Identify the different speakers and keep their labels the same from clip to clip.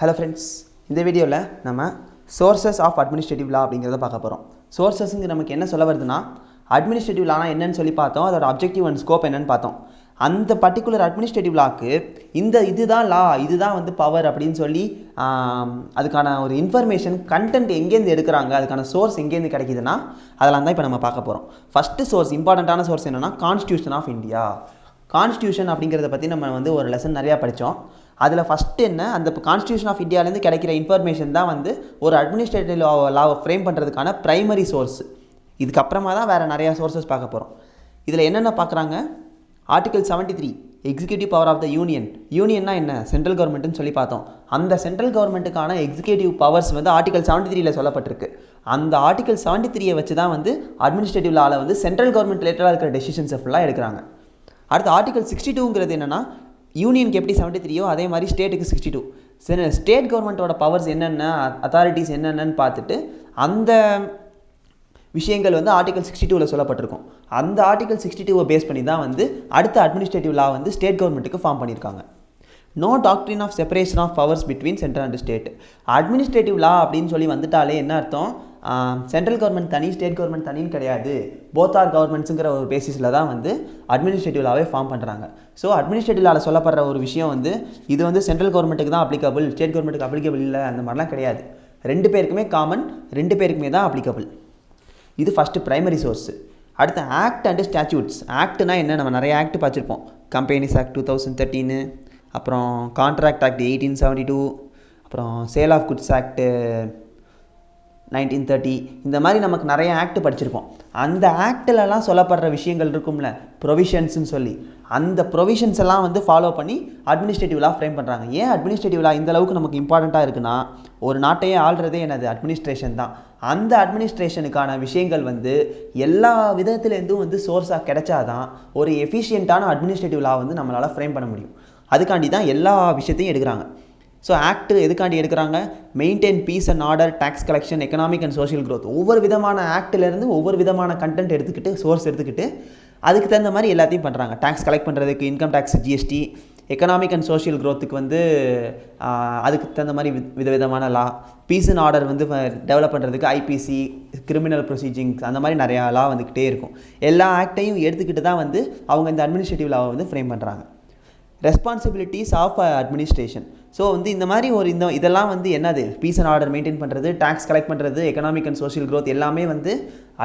Speaker 1: Hello friends, இந்த வீடியோல நம்ம sources of administrative law அப்படிங்கறத பார்க்க போறோம். Sourcesங்க நமக்கு என்ன சொல்ல வருதுன்னா administrative lawனா என்னன்னு சொல்லி பார்த்தோம். அதோட objective and scope என்னன்னு பார்த்தோம். அந்த particular administrative lawக்கு இதுதான் law, இதுதான் வந்து power அப்படினு சொல்லி அதுக்கான ஒரு information content எங்க இருந்து எடுக்கறாங்க, அதுக்கான source எங்க இருந்து கிடைக்குதுன்னா அதெல்லாம் தான் இப்போ நம்ம பார்க்க போறோம். First source, இம்பார்ட்டன்ட்டான source என்னன்னா Constitution of India. Constitution அப்படிங்கறத பத்தி நம்ம வந்து ஒரு லெசன் நிறைய படிச்சோம். அதுல ஃபர்ஸ்ட் என்ன அந்த கான்ஸ்டிடியூஷன் ஆஃப் இந்தியால இருந்து கிடைக்கிற இன்ஃபர்மேஷன் தான் வந்து ஒரு அட்மினிஸ்ட்ரேட்டிவ் லாவை ஃப்ரேம் பண்றதுக்கான பிரைமரி சோர்ஸ். இதுக்கு அப்புறமா தான் வேற நிறைய சோர்சஸ் பார்க்க போறோம். இதுல என்னென்ன பார்க்கறாங்க? Article 73 executive power of the union. யூனியன்னா என்ன? சென்ட்ரல் கவர்மெண்ட்னு சொல்லி பார்த்தோம். அந்த சென்ட்ரல் கவர்மெண்ட்டுக்கான எக்ஸிகியூட்டிவ் பவர்ஸ் வந்து ஆர்டிகல் 73 ல சொல்லப்பட்டிருக்கு. அந்த ஆர்டிகல் 73 வச்சு தான் வந்து அட்மினிஸ்ட்ரேட்டிவ் லால வந்து சென்ட்ரல் கவர்மெண்ட் ரிலேட்டடா இருக்கிற டெசிஷன்ஸ் ஃபுல்லா எடுக்கறாங்க. அடுத்து ஆர்டிகல் 62ங்கிறது என்னன்னா யூனியனுக்கு எப்படி 73யோ அதே மாதிரி ஸ்டேட்டுக்கு 62. சரி, ஸ்டேட் கவர்மெண்ட்டோட பவர்ஸ் என்னென்ன, அத்தாரிட்டிஸ் என்னென்னன்னு பார்த்துட்டு அந்த விஷயங்கள் வந்து ஆர்டிகல் 62ல சொல்லப்பட்டிருக்கும். அந்த ஆர்டிகல் 62வை பேஸ் பண்ணி தான் வந்து அடுத்த அட்மினிஸ்ட்ரேட்டிவ் லா வந்து ஸ்டேட் கவர்மெண்ட்டுக்கு ஃபார்ம் பண்ணியிருக்காங்க. No doctrine of separation of powers between central and state. Administrative law அப்படின்னு சொல்லி வந்துட்டாலே என்ன அர்த்தம்? சென்ட்ரல் கவர்மெண்ட் தனி, ஸ்டேட் கவர்மெண்ட் தனின்னு கிடையாது. போத் ஆர் கவர்மெண்ட்ஸுங்கிற ஒரு பேசிஸில் தான் வந்து அட்மினிஸ்ட்ரேட்டிவ் லாவே ஃபார்ம் பண்ணுறாங்க. ஸோ அட்மினிஸ்ட்ரேட்டிவ் லாவில் சொல்லப்படுற ஒரு விஷயம் வந்து இது வந்து சென்ட்ரல் கவர்மெண்ட்டுக்கு தான் அப்ளிகபிள், ஸ்டேட் கவர்மெண்ட்டுக்கு அப்ளிகபிள் இல்லை, அந்த மாதிரிலாம் கிடையாது. ரெண்டு பேருக்குமே காமன், ரெண்டு பேருக்குமே தான் அப்ளிகபிள். இது ஃபஸ்ட்டு ப்ரைமரி சோர்ஸ். அடுத்து ஆக்ட் அண்ட் ஸ்டாட்யூட்ஸ். ஆக்ட்னா என்ன? நம்ம நிறைய ஆக்ட் பார்த்துருப்போம். கம்பெனிஸ் ஆக்ட் 2013, அப்புறம் கான்ட்ராக்ட் ஆக்ட் 1872, அப்புறம் சேல் ஆஃப் குட்ஸ் ஆக்ட் 1930. இந்த மாதிரி நமக்கு நிறைய ஆக்ட் படிச்சிருப்போம். அந்த ஆக்டிலலாம் சொல்லப்படுற விஷயங்கள் இருக்கும்ல, ப்ரொவிஷன்ஸ்னு சொல்லி, அந்த ப்ரொவிஷன்ஸ் எல்லாம் வந்து ஃபாலோ பண்ணி அட்மினிஸ்ட்ரேட்டிவ் லா ஃப்ரேம் பண்ணுறாங்க. ஏன் அட்மினிஸ்ட்ரேட்டிவ் லா இந்த அளவுக்கு நமக்கு இம்பார்ட்டண்ட்டாக இருக்குன்னா, ஒரு நாட்டையே ஆள்றதே என்னது? அட்மினிஸ்ட்ரேஷன் தான். அந்த அட்மினிஸ்ட்ரேஷனுக்கான விஷயங்கள் வந்து எல்லா விதத்துலேருந்தும் வந்து சோர்ஸாக கிடைச்சாதான் ஒரு எஃபிஷியண்ட்டான அட்மினிஸ்ட்ரேட்டிவ் லா வந்து நம்மளால் ஃப்ரேம் பண்ண முடியும். அதுக்காண்டி தான் எல்லா விஷயத்தையும் எடுக்கிறாங்க. ஸோ ஆக்ட் எதுக்காண்டி எடுக்கிறாங்க? Maintain peace and order, tax collection, economic and social growth. ஒவ்வொரு விதமான ஆக்டிலேருந்து ஒவ்வொரு விதமான கண்டென்ட் எடுத்துக்கிட்டு, சோர்ஸ் எடுத்துக்கிட்டு அதுக்கு தகுந்த மாதிரி எல்லாத்தையும் பண்ணுறாங்க. டேக்ஸ் கலெக்ட் பண்ணுறதுக்கு income tax, GST, economic and social க்ரோத்துக்கு வந்து அதுக்கு தகுந்த மாதிரி விதவிதமான லா, பீஸ் அண்ட் ஆர்டர் வந்து டெவலப் பண்ணுறதுக்கு ஐபிசி, கிரிமினல் ப்ரொசீஜிங்ஸ், அந்த மாதிரி நிறையா லா வந்துக்கிட்டே இருக்கும். எல்லா ஆக்டையும் எடுத்துக்கிட்டு தான் வந்து அவங்க இந்த அட்மினிஸ்ட்ரேட்டிவ் லாவை வந்து ஃப்ரேம் பண்ணுறாங்க. Responsibilities of administration. ஸோ வந்து இந்த மாதிரி ஒரு இதெல்லாம் வந்து என்னது? பீஸ் அண்ட் ஆர்டர் மெயின்டைன் பண்ணுறது, டேக்ஸ் கலெக்ட் பண்ணுறது, எக்கனாமிக் அண்ட் சோஷியல் க்ரோத் எல்லாமே வந்து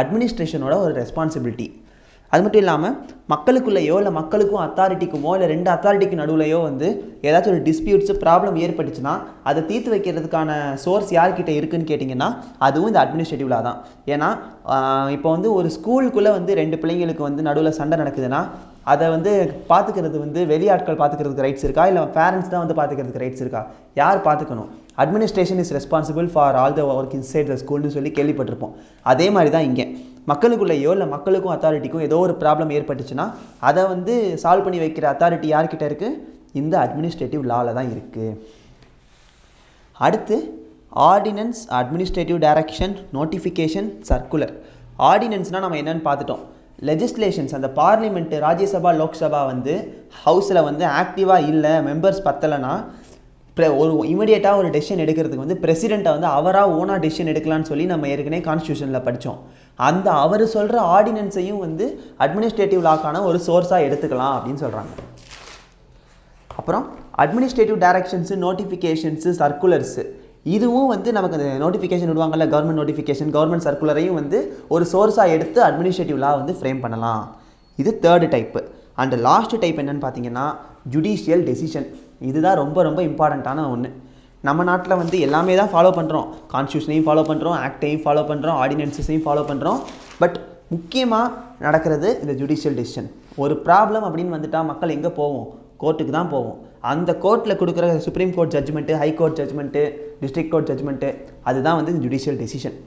Speaker 1: அட்மினிஸ்ட்ரேஷனோட ஒரு ரெஸ்பான்சிபிலிட்டி. அது மட்டும் இல்லாமல் மக்களுக்குள்ளேயோ இல்லை மக்களுக்கும் அத்தாரிட்டிக்குமோ இல்லை ரெண்டு அத்தாரிட்டிக்கு நடுவுலையோ வந்து ஏதாச்சும் ஒரு டிஸ்பியூட்ஸு, ப்ராப்ளம் ஏற்பட்டுச்சுன்னா அதை தீர்த்து வைக்கிறதுக்கான சோர்ஸ் யார்கிட்ட இருக்குதுன்னு கேட்டிங்கன்னா அதுவும் இந்த அட்மினிஸ்ட்ரேட்டிவ் லா தான். ஏன்னா இப்போ வந்து ஒரு ஸ்கூலுக்குள்ளே வந்து ரெண்டு பிள்ளைங்களுக்கு வந்து நடுவில் சண்டை நடக்குதுன்னா அதை வந்து பார்த்துக்கிறது வந்து வெளியாட்கள் பார்த்துக்கிறதுக்கு ரைட்ஸ் இருக்கா, இல்லை பேரண்ட்ஸ் தான் வந்து பார்த்துக்கிறதுக்கு ரைட்ஸ் இருக்கா? யார் பார்த்துக்கணும்? Administration is responsible for all the work inside the ஸ்கூல்னு சொல்லி கேள்விப்பட்டிருப்போம். அதே மாதிரி தான் இங்கே மக்களுக்குள்ளேயோ இல்லை மக்களுக்கும் அத்தாரிட்டிக்கும் ஏதோ ஒரு ப்ராப்ளம் ஏற்பட்டுச்சுன்னா அதை வந்து சால்வ் பண்ணி வைக்கிற அத்தாரிட்டி யார்கிட்ட இருக்குது? இந்த அட்மினிஸ்ட்ரேட்டிவ் லாவில் தான் இருக்குது. அடுத்து ordinance, administrative direction, notification, circular. ஆர்டினன்ஸ்னால் நம்ம என்னென்னு பார்த்துட்டோம். லெஜிஸ்லேஷன்ஸ், அந்த பார்லிமெண்ட்டு, ராஜ்யசபா, லோக்சபா வந்து ஹவுஸில் வந்து ஆக்டிவாக இல்லை, மெம்பர்ஸ் பத்தலைன்னா ஒரு இமீடியட்டாக ஒரு டெசிஷன் எடுக்கிறதுக்கு வந்து பிரசிடெண்ட்டை வந்து அவராக ஓனாக டெசிஷன் எடுக்கலான்னு சொல்லி நம்ம ஏற்கனவே கான்ஸ்டியூஷனில் படித்தோம். அந்த அவர் சொல்கிற ஆர்டினன்ஸையும் வந்து அட்மினிஸ்ட்ரேட்டிவ் லாக்கான ஒரு சோர்ஸாக எடுத்துக்கலாம் அப்படின்னு சொல்கிறாங்க. அப்புறம் அட்மினிஸ்ட்ரேட்டிவ் டைரக்ஷன்ஸு, நோட்டிஃபிகேஷன்ஸு, சர்க்குலர்ஸு, இதுவும் வந்து நமக்கு அந்த நோட்டிஃபிகேஷன் விடுவாங்கல்ல, கவர்மெண்ட் நோட்டிஃபிகேஷன், கவர்மெண்ட் சர்க்குலரையும் வந்து ஒரு சோர்ஸாக எடுத்து அட்மினிஸ்ட்ரேட்டிவ் லா வந்து ஃப்ரேம் பண்ணலாம். இது third type. And last type என்னென்னு பார்த்தீங்கன்னா ஜுடிஷியல் டெசிஷன். இதுதான் ரொம்ப ரொம்ப இம்பார்ட்டண்ட்டான ஒன்று. நம்ம நாட்டில் வந்து எல்லாமே தான் ஃபாலோ பண்ணுறோம். கான்ஸ்டியூஷனையும் ஃபாலோ பண்ணுறோம், ஆக்டையும் ஃபாலோ பண்ணுறோம், ஆர்டினன்ஸஸையும் ஃபாலோ பண்ணுறோம். பட் முக்கியமாக நடக்கிறது இந்த ஜுடிஷியல் டெசிஷன். ஒரு ப்ராப்ளம் அப்படின்னு வந்துட்டால் மக்கள் எங்கே போவோம்? கோர்ட்டுக்கு தான் போவோம். அந்த கோர்ட்டில் கொடுக்குற supreme court judgement, high court judgement, district court judgement, அதுதான் வந்து ஜுடிஷியல் டெசிஷன்.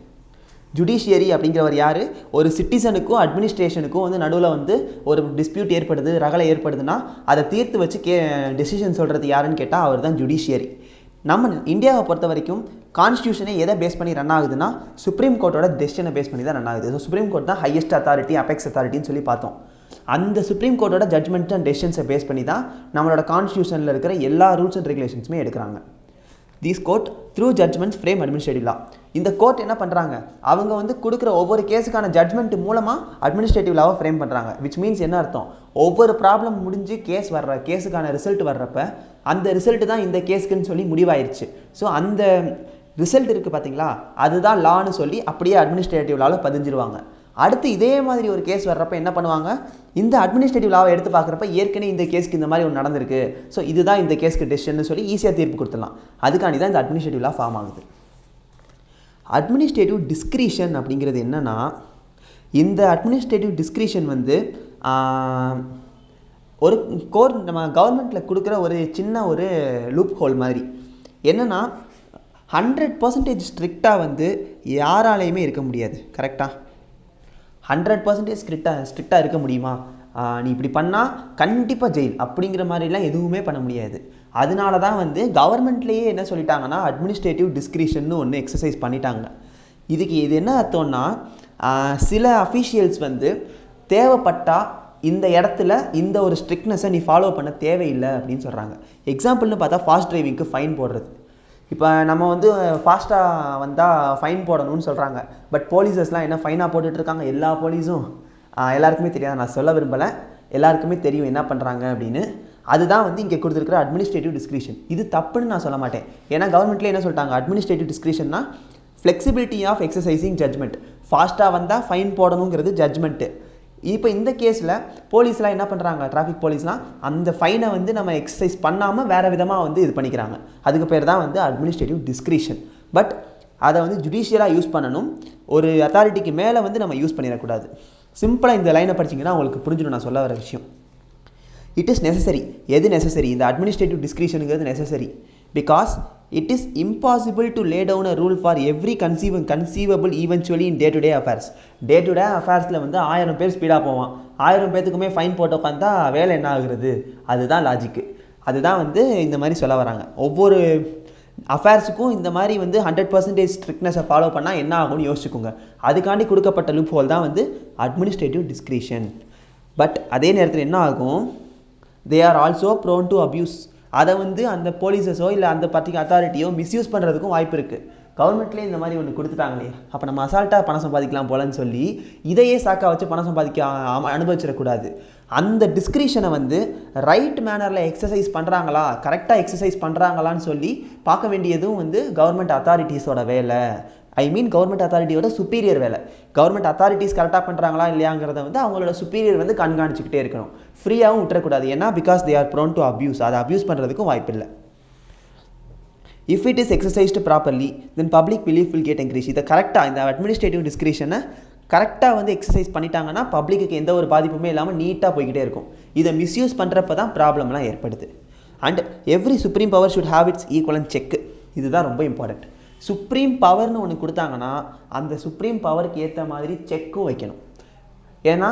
Speaker 1: ஜுடிஷியரி அப்படிங்கிறவர் யார்? ஒரு சிட்டிசனுக்கும் அட்மினிஸ்ட்ரேஷனுக்கும் வந்து நடுவில் வந்து ஒரு டிஸ்பியூட் ஏற்படுது, ரகலை ஏற்படுதுன்னா அதை தீர்த்து வச்சு டெசிஷன் சொல்கிறது யாருன்னு கேட்டால் அவர் தான் ஜுடிஷியரி. நம்ம இந்தியாவை பொறுத்த வரைக்கும் கான்ஸ்டியூஷனே எதை பேஸ் பண்ணி ரன் ஆகுதுன்னா சுப்ரீம் கோர்ட்டோட டெசிஷனை பேஸ் பண்ணி தான் ரன் ஆகுது. ஸோ சுப்ரீம் கோர்ட் தான் ஹையஸ்ட் அத்தாரிட்டி, அபெக்ஸ் அத்தாரிட்டின்னு சொல்லி பார்த்தோம். அந்த சுப்ரீம் கோர்ட்டோட ஜட்ஜ்மெண்ட் அண்ட் டெசிஷன்ஸை பேஸ் பண்ணி தான் நம்மளோட கான்ஸ்டியூஷனில் இருக்கிற எல்லா ரூல்ஸ் அண்ட் ரெகுலேஷன்ஸுமே எடுக்கிறாங்க. These court through judgments frame administrative law. இந்த கோர்ட் என்ன பண்ணுறாங்க, அவங்க வந்து கொடுக்குற ஒவ்வொரு கேஸுக்கான ஜட்மெண்ட் மூலமாக அட்மினிஸ்ட்ரேட்டிவ் லாவை ஃப்ரேம் பண்ணுறாங்க. விச் மீன்ஸ் என்ன அர்த்தம், ஒவ்வொரு ப்ராப்ளம் முடிஞ்சு கேஸுக்கான ரிசல்ட் வர்றப்ப அந்த ரிசல்ட் தான் இந்த கேஸுக்குன்னு சொல்லி முடிவாயிருச்சு. ஸோ அந்த ரிசல்ட் இருக்குது பார்த்தீங்களா, அதுதான் லான்னு சொல்லி அப்படியே அட்மினிஸ்ட்ரேட்டிவ் லாவில் பதிஞ்சிருவாங்க. அடுத்து இதே மாதிரி ஒரு கேஸ் வர்றப்ப என்ன பண்ணுவாங்க, இந்த அட்மினிஸ்ட்ரேட்டிவ் லாவை எடுத்து பார்க்குறப்ப ஏற்கனவே இந்த கேஸ்க்கு இந்த மாதிரி ஒன்று நடந்திருக்கு, ஸோ இதுதான் இந்த கேஸ்க்கு டெசிஷன் சொல்லி ஈஸியாக தீர்ப்பு கொடுத்துடலாம். அதுக்காண்டி தான் இந்த அட்மினிஸ்ட்ரேட்டிவ் லா ஃபார்ம் ஆகுது. அட்மினிஸ்ட்ரேட்டிவ் டிஸ்கிரிஷன் அப்படிங்கிறது என்னென்னா, இந்த அட்மினிஸ்ட்ரேட்டிவ் டிஸ்கிரிஷன் வந்து ஒரு கோர்ட் நம்ம கவர்மெண்ட்டில் கொடுக்குற ஒரு சின்ன ஒரு லூப் ஹோல் மாதிரி. என்னென்னா 100% ஸ்ட்ரிக்டாக வந்து யாராலையுமே இருக்க முடியாது. கரெக்டாக 100% ஸ்ட்ரிக்டாக இருக்க முடியுமா, நீ இப்படி பண்ணால் கண்டிப்பாக ஜெயில் அப்படிங்கிற மாதிரிலாம் எதுவுமே பண்ண முடியாது. அதனால தான் வந்து கவர்மெண்ட்லேயே என்ன சொல்லிட்டாங்கன்னா அட்மினிஸ்ட்ரேட்டிவ் டிஸ்கிரிஷன் ஒன்று எக்ஸசைஸ் பண்ணிட்டாங்க. இதுக்கு இது என்ன அர்த்தம்னா, சில அஃபீஷியல்ஸ் வந்து தேவைப்பட்டால் இந்த இடத்துல இந்த ஒரு ஸ்ட்ரிக்ட்னஸை நீ ஃபாலோ பண்ண தேவையில்லை அப்படின்னு சொல்கிறாங்க. எக்ஸாம்பிள்னு பார்த்தா ஃபாஸ்ட் டிரைவிங்க்கு ஃபைன் போடுறது. இப்போ நம்ம வந்து ஃபாஸ்ட்டாக வந்தால் ஃபைன் போடணும்னு சொல்கிறாங்க. பட் போலீஸஸ்லாம் என்ன ஃபைனாக போட்டுட்ருக்காங்க, எல்லா போலீஸும் எல்லாருக்குமே தெரியாது, நான் சொல்ல விரும்பலை, எல்லாருக்குமே தெரியும் என்ன பண்ணுறாங்க அப்படின்னு. அதுதான் வந்து இங்கே கொடுத்துருக்கிற அட்மினிஸ்ட்ரேட்டிவ் டிஸ்கிரிஷன். இது தப்புன்னு நான் சொல்ல மாட்டேன். ஏன்னா கவர்மெண்ட்லேயே என்ன சொல்லிட்டாங்க, அட்மினிஸ்ட்ரேட்டிவ் டிஸ்கிரிஷன்னா ஃப்ளெக்சிபிலிட்டி ஆஃப் எக்ஸசைசிங் ஜட்மெண்ட். ஃபாஸ்ட்டாக வந்தால் ஃபைன் போடணுங்கிறது ஜட்மெண்ட்டு. இப்போ இந்த கேஸில் போலீஸ்லாம் என்ன பண்ணுறாங்க, டிராஃபிக் போலீஸ்லாம் அந்த ஃபைனை வந்து நம்ம எக்ஸசைஸ் பண்ணாமல் வேறு விதமாக வந்து இது பண்ணிக்கிறாங்க. அதுக்கு பேர் தான் வந்து அட்மினிஸ்ட்ரேட்டிவ் டிஸ்கிரிஷன். பட் அதை வந்து ஜுடிஷியலாக யூஸ் பண்ணணும், ஒரு அத்தாரிட்டிக்கு மேலே வந்து நம்ம யூஸ் பண்ணிடக்கூடாது. சிம்பிளாக இந்த லைனை படிச்சிங்கன்னா உங்களுக்கு புரிஞ்சிடும் நான் சொல்ல வர விஷயம். It is necessary. எது நெசசரி, இந்த அட்மினிஸ்ட்ரேட்டிவ் டிஸ்கிரிஷனுங்கிறது necessary. Because it is impossible to lay down a rule for every conceivable eventually in day to day affairs. Day to day அஃபேர்ஸில் வந்து 1000 பேர் ஸ்பீடாக போவான், 1000 பேத்துக்குமே ஃபைன் போட்டு உட்காந்தா வேலை என்ன ஆகுறது, அதுதான் லாஜிக்கு. அதுதான் வந்து இந்த மாதிரி சொல்ல வராங்க. ஒவ்வொரு அஃபேர்ஸுக்கும் இந்த மாதிரி வந்து 100% ஸ்ட்ரிக்ட்னஸை ஃபாலோ பண்ணால் என்ன ஆகும்னு யோசிச்சுக்கோங்க. அதுக்காண்டி கொடுக்கப்பட்ட லூப் ஹோல் தான் வந்து அட்மினிஸ்ட்ரேட்டிவ் டிஸ்கிரிஷன். பட் அதே நேரத்தில் என்ன ஆகும், they are also prone to abuse. அதை வந்து அந்த போலீஸஸோ இல்லை அந்த பர்டிகுலர் அத்தாரிட்டியோ மிஸ்யூஸ் பண்ணுறதுக்கும் வாய்ப்பு இருக்குது. கவர்மெண்ட்லேயே இந்த மாதிரி ஒன்று கொடுத்துட்டாங்களே, அப்போ நம்ம அசால்ட்டாக பணம் சம்பாதிக்கலாம் போலன்னு சொல்லி இதையே சாக்கா வச்சு பணம் சம்பாதிக்க அனுபவிச்சிடக்கூடாது. அந்த டிஸ்கிரிஷனை வந்து ரைட் மேனரில் எக்ஸசைஸ் பண்ணுறாங்களா, கரெக்டாக எக்ஸசைஸ் பண்ணுறாங்களான்னு சொல்லி பார்க்க வேண்டியதும் வந்து கவர்மெண்ட் அத்தாரிட்டிஸோட வேலை. கவர்மெண்ட் அத்தாரிட்டியோட சுப்பீரியர் வேலை. கவர்மெண்ட் அத்தாரிட்டிஸ் கரெக்டாக பண்ணுறாங்களா இல்லையாங்கிறத வந்து அவங்களோட சுப்பீரியர் வந்து கண்காணிச்சிக்கிட்டே இருக்கணும், ஃப்ரீயாகவும் விட்டுறக்கூடாது. ஏன்னா because they are prone to abuse. அதை அப்யூஸ் பண்ணுறதுக்கும் வாய்ப்பு இல்லை. If it is exercised properly then public belief will get encourage. இதை கரெக்டாக இந்த அட்மினிஸ்ட்ரேட்டிவ் டிஸ்கிரிஷனை கரெக்டாக வந்து எக்ஸசைஸ் பண்ணிட்டாங்கன்னா பப்ளிக்கு எந்த ஒரு பாதிப்புமே இல்லாமல் நீட்டாக போய்கிட்டே இருக்கும். இதை மிஸ்யூஸ் பண்ணுறப்ப தான் ப்ராப்ளம்லாம் ஏற்படுது. And every supreme power should have it's equivalent check. இதுதான் ரொம்ப இம்பார்ட்டண்ட். சுப்ரீம் பவர்னு ஒன்று கொடுத்தாங்கன்னா அந்த சுப்ரீம் பவருக்கு ஏற்ற மாதிரி செக்கும் வைக்கணும். ஏன்னா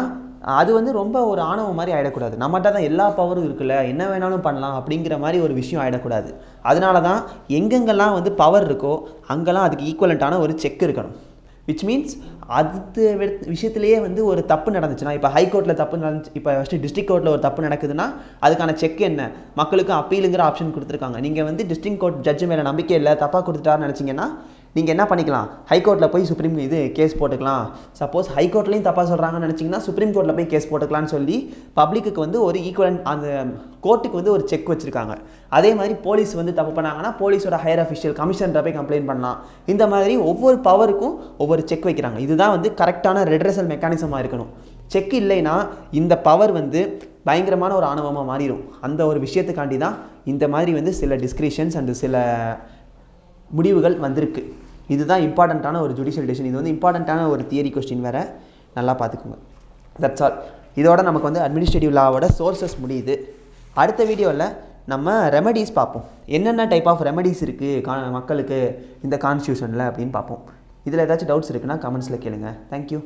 Speaker 1: அது வந்து ரொம்ப ஒரு ஆணவம் மாதிரி ஆகிடக்கூடாது. நம்மகிட்ட தான் எல்லா பவரும் இருக்குல்ல, என்ன வேணாலும் பண்ணலாம் அப்படிங்கிற மாதிரி ஒரு விஷயம் ஆகிடக்கூடாது. அதனால தான் எங்கெங்கெல்லாம் வந்து பவர் இருக்கோ அங்கெல்லாம் அதுக்கு ஈக்குவலண்ட்டான ஒரு செக் இருக்கணும். விச் மீன்ஸ் அது விஷயத்துலேயே வந்து ஒரு தப்பு நடந்துச்சுன்னா, இப்போ ஹைகோர்ட்டில் தப்பு நடந்துச்சு, இப்போ ஃபஸ்ட்டு டிஸ்ட்ரிக்ட் கோர்ட்டில் ஒரு தப்பு நடக்குதுன்னா அதுக்கான செக் என்ன, மக்களுக்கு அப்பீலுங்கிற ஆப்ஷன் கொடுத்துருக்காங்க. நீங்கள் வந்து டிஸ்ட்ரிக்ட் கோர்ட் ஜட்ஜு மேலே நம்பிக்கை இல்லை, தப்பாக கொடுத்துட்டாருன்னு நினச்சிங்கன்னா நீங்கள் என்ன பண்ணிக்கலாம், ஹைகோர்ட்டில் போய் சுப்ரீம் கேஸ் போட்டுக்கலாம். சப்போஸ் ஹைகோர்ட்லேயும் தப்பாக சொல்கிறாங்கன்னு நினச்சிங்கன்னா சுப்ரீம் கோர்ட்டில் போய் கேஸ் போட்டுக்கலான்னு சொல்லி பப்ளிக்கு வந்து ஒரு ஈக்குவலன்ட் அந்த கோர்ட்டுக்கு வந்து ஒரு செக் வச்சுருக்காங்க. அதே மாதிரி போலீஸ் வந்து தப்பு பண்ணாங்கன்னா போலீஸோட ஹையர் அஃபிஷியல் கமிஷனரை போய் கம்ப்ளைண்ட் பண்ணலாம். இந்த மாதிரி ஒவ்வொரு பவருக்கும் ஒவ்வொரு செக் வைக்கிறாங்க. இதுதான் வந்து கரெக்டான ரெட்ரெசல் மெக்கானிசமாக இருக்கணும். செக் இல்லைன்னா இந்த பவர் வந்து பயங்கரமான ஒரு ஆணவமாக மாறிடும். அந்த ஒரு விஷயத்துக்காண்டி தான் இந்த மாதிரி வந்து சில டிஸ்கிரிஷன்ஸ் அண்ட் சில முடிவுகள் வந்திருக்கு. இதுதான் இம்பார்ட்டண்ட்டான ஒரு ஜுடிஷியல் டெசிஷன். இது வந்து இம்பார்ட்டண்ட்டான ஒரு தியரி கொஸ்டின் வேறு, நல்லா பார்த்துக்கோங்க. That's all. இதோட நமக்கு வந்து அட்மினிஸ்ட்ரேட்டிவ் லாவோட சோர்சஸ் முடியுது. அடுத்த வீடியோவில் நம்ம ரெமெடிஸ் பார்ப்போம். என்னென்ன டைப் ஆஃப் ரெமெடிஸ் இருக்குது மக்களுக்கு இந்த கான்ஸ்டியூஷனில் அப்படின்னு பார்ப்போம். இதில் ஏதாச்சும் டவுட்ஸ் இருக்குன்னா கமெண்ட்ஸில் கேளுங்க. தேங்க்யூ.